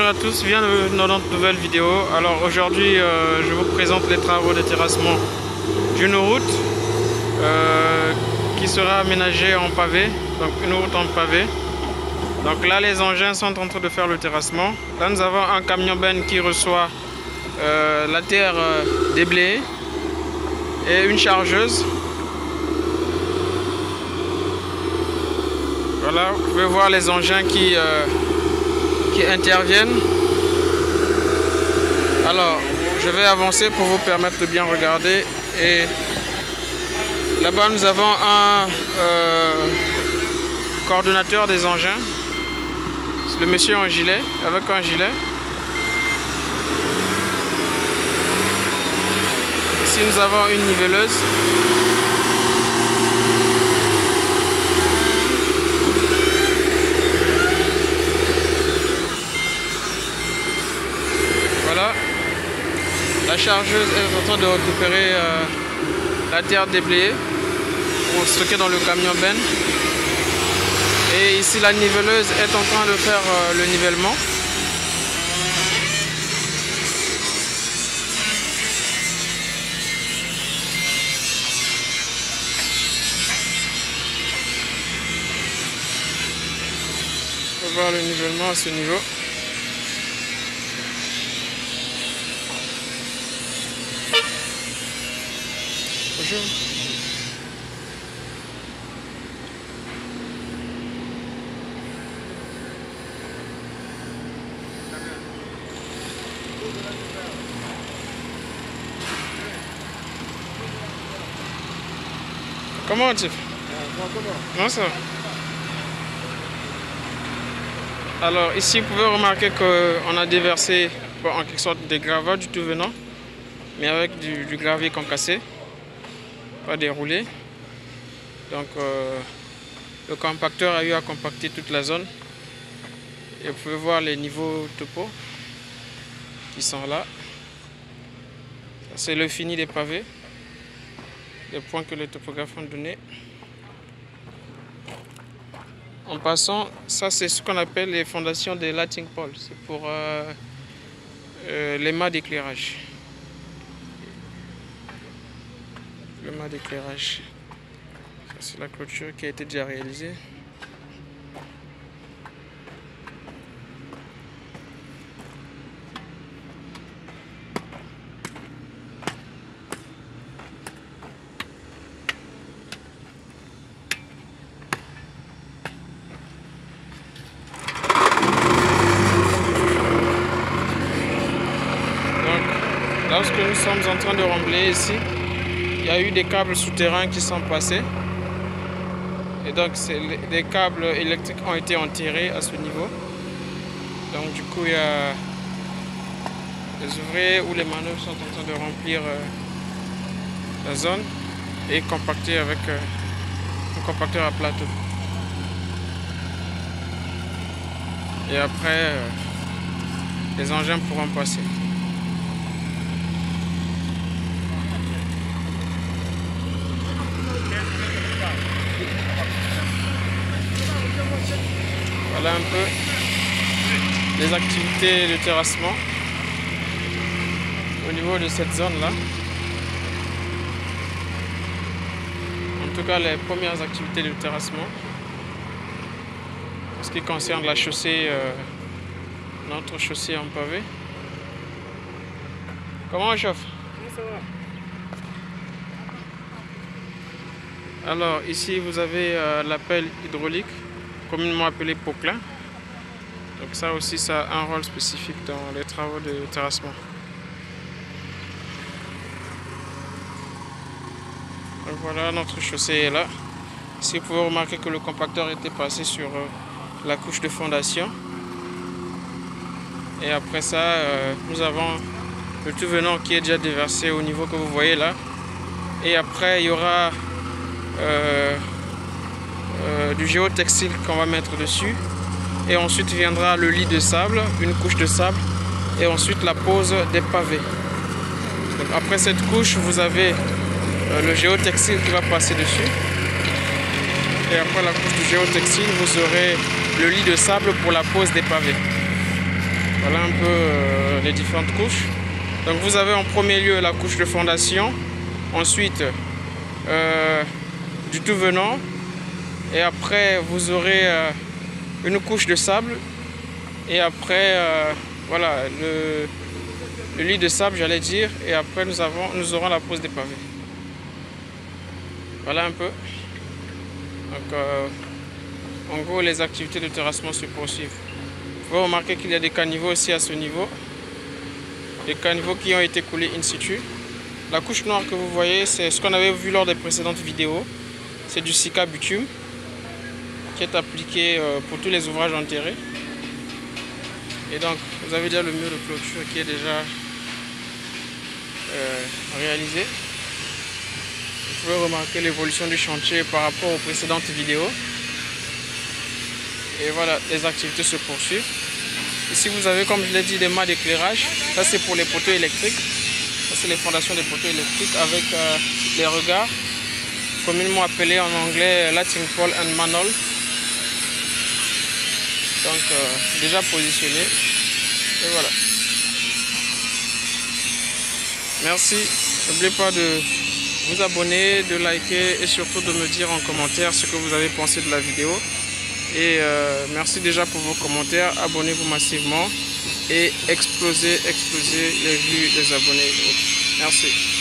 à tous, bienvenue dans notre nouvelle vidéo. Alors aujourd'hui je vous présente les travaux de terrassement d'une route qui sera aménagée en pavé, donc une route en pavé. Donc là les engins sont en train de faire le terrassement. Là nous avons un camion ben qui reçoit la terre déblayée et une chargeuse. Voilà, vous pouvez voir les engins qui interviennent. Alors, je vais avancer pour vous permettre de bien regarder. Et là-bas, nous avons un coordonnateur des engins. C'est le monsieur en gilet, avec un gilet. Ici, nous avons une niveleuse. Voilà, la chargeuse est en train de récupérer la terre déblayée pour stocker dans le camion ben. Et ici la niveleuse est en train de faire le nivellement. On va voir le nivellement à ce niveau. Bonjour. Comment tu fais? Non, ça va. Alors ici vous pouvez remarquer qu'on a déversé en quelque sorte des gravats du tout venant, mais avec du gravier concassé, pas déroulé. Donc le compacteur a eu à compacter toute la zone. Et vous pouvez voir les niveaux topo qui sont là. C'est le fini des pavés, les points que les topographes ont donnés. En passant, ça c'est ce qu'on appelle les fondations des lighting poles. C'est pour les mâts d'éclairage. Le mât d'éclairage. Ça c'est la clôture qui a été déjà réalisée. Lorsque nous sommes en train de remblayer ici, il y a eu des câbles souterrains qui sont passés. Et donc des câbles électriques ont été enterrés à ce niveau. Donc du coup il y a les ouvriers ou les manœuvres sont en train de remplir la zone et compacter avec un compacteur à plateau. Et après les engins pourront passer. Voilà un peu les activités de terrassement au niveau de cette zone-là. En tout cas, les premières activités de terrassement. En ce qui concerne la chaussée, notre chaussée en pavé. Comment on chauffe? Ça va. Alors ici, vous avez l'appel hydraulique, communément appelé poquelin. Donc ça aussi, ça a un rôle spécifique dans les travaux de terrassement. Donc voilà, notre chaussée est là. Ici, vous pouvez remarquer que le compacteur était passé sur la couche de fondation. Et après ça, nous avons le tout venant qui est déjà déversé au niveau que vous voyez là. Et après, il y aura du géotextile qu'on va mettre dessus. Et ensuite viendra le lit de sable, une couche de sable. Et ensuite la pose des pavés. Donc après cette couche, vous avez le géotextile qui va passer dessus. Et après la couche du géotextile, vous aurez le lit de sable pour la pose des pavés. Voilà un peu les différentes couches. Donc vous avez en premier lieu la couche de fondation, ensuite du tout venant, et après vous aurez une couche de sable, et après voilà le lit de sable, j'allais dire, et après nous aurons la pose des pavés. Voilà un peu. Donc en gros, les activités de terrassement se poursuivent. Vous pouvez remarquer qu'il y a des caniveaux aussi à ce niveau. Des caniveaux qui ont été coulés in situ. La couche noire que vous voyez, c'est ce qu'on avait vu lors des précédentes vidéos. C'est du silica bitume qui est appliqué pour tous les ouvrages enterrés. Et donc, vous avez déjà le mur de clôture qui est déjà réalisé. Vous pouvez remarquer l'évolution du chantier par rapport aux précédentes vidéos. Et voilà, les activités se poursuivent. Ici, vous avez, comme je l'ai dit, des mâts d'éclairage. Ça, c'est pour les poteaux électriques. Ça, c'est les fondations des poteaux électriques avec les regards, communément appelés en anglais lighting pole and manhole. Donc, déjà positionné. Et voilà. Merci. N'oubliez pas de vous abonner, de liker et surtout de me dire en commentaire ce que vous avez pensé de la vidéo. Et merci déjà pour vos commentaires. Abonnez-vous massivement et explosez les vues des abonnés. Merci.